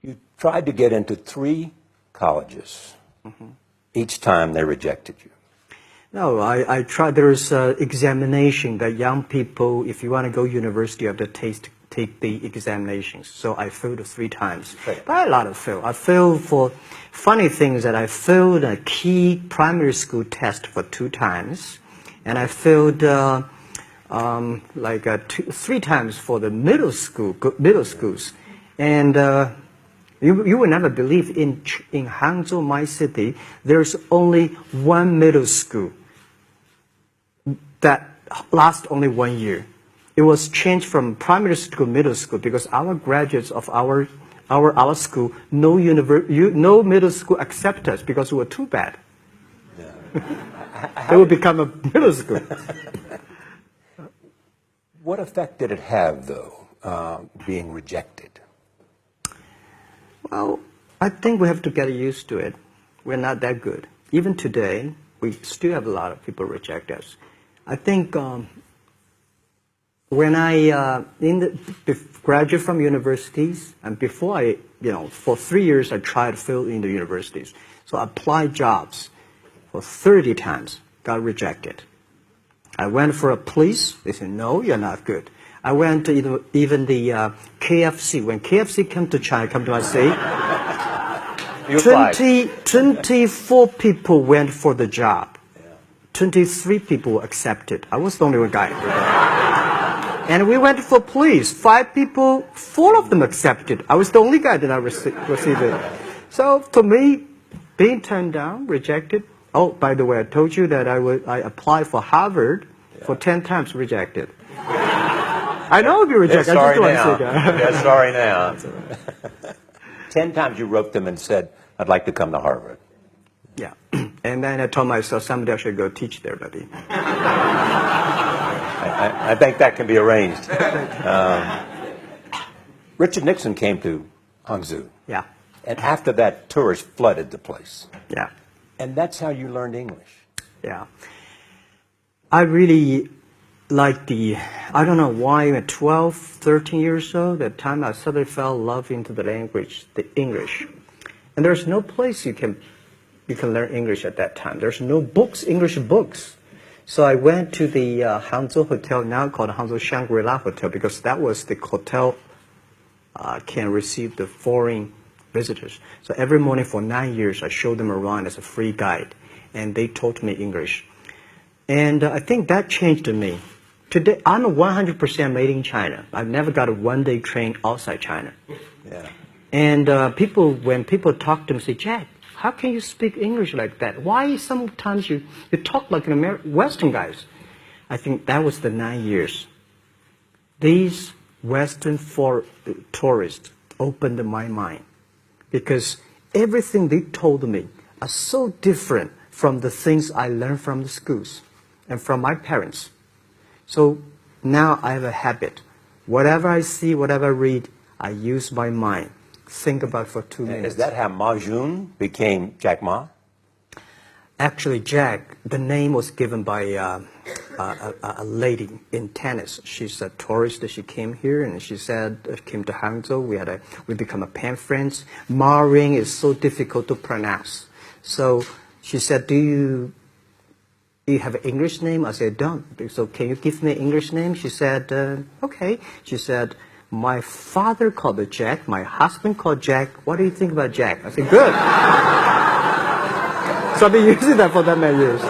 You tried to get into 3 colleges. Each time they rejected you. No, I tried. There's an examination that young people, if you want to go university, you have to take the examinations. So I failed 3 times. Right. But a lot of fail. I failed for funny things that I failed a key primary school test for 2 times. And I failed 3 times for the middle schools. And you will never believe in Hangzhou, my city, there's only 1 middle school that lasts only 1 year. It was changed from primary school to middle school because our graduates of our school, no middle school accept us because we were too bad. They will become a middle school. What effect did it have, though, being rejected? Well, I think we have to get used to it. We're not that good. Even today, we still have a lot of people reject us. I think when I graduate from universities, and before for 3 years I tried to fill in the universities. So I applied jobs for 30 times, got rejected. I went for a police. They said, no, you're not good. I went to even the KFC. When KFC came to China, come to my city, 24 people went for the job. 23 people were accepted. I was the only one guy. And we went for police. 5 people, 4 of them accepted. I was the only guy that I received it. So for me, being turned down, rejected. Oh, by the way, I told you that I applied for Harvard for 10 times, rejected. I know I'll be rejected. I just want to say that. They're sorry now. 10 times you wrote them and said, I'd like to come to Harvard. Yeah. And then I told myself someday I should go teach there, maybe. I think that can be arranged. Richard Nixon came to Hangzhou. Yeah. And after that, tourists flooded the place. Yeah. And that's how you learned English. Yeah. I really like I don't know why, at 12, 13 years old, that time I suddenly fell in love into the language, the English. And there's no place you can learn English at that time. There's no books, English books. So I went to the Hangzhou Hotel, now called Hangzhou Shangri-La Hotel, because that was the hotel can receive the foreign visitors. So every morning for 9 years, I showed them around as a free guide, and they taught me English. And I think that changed me. Today, I'm 100% made in China. I've never got a one-day train outside China. Yeah. And when people talk to me, say, Jack, how can you speak English like that? Why sometimes you talk like an Western guys? I think that was the 9 years. These Western tourists opened my mind because everything they told me are so different from the things I learned from the schools and from my parents. So now I have a habit. Whatever I see, whatever I read, I use my mind. Think about for 2 minutes. Is that how Ma Jun became Jack Ma? Actually, Jack, the name was given by a lady in tennis. She's a tourist. She came here and she said, came to Hangzhou. We become a pen friends. Ma Ring is so difficult to pronounce. So she said, do you have an English name? I said, don't. So can you give me an English name? She said, okay. She said, my father called it Jack. My husband called Jack. What do you think about Jack? I said, good. So I've been using that for that many years.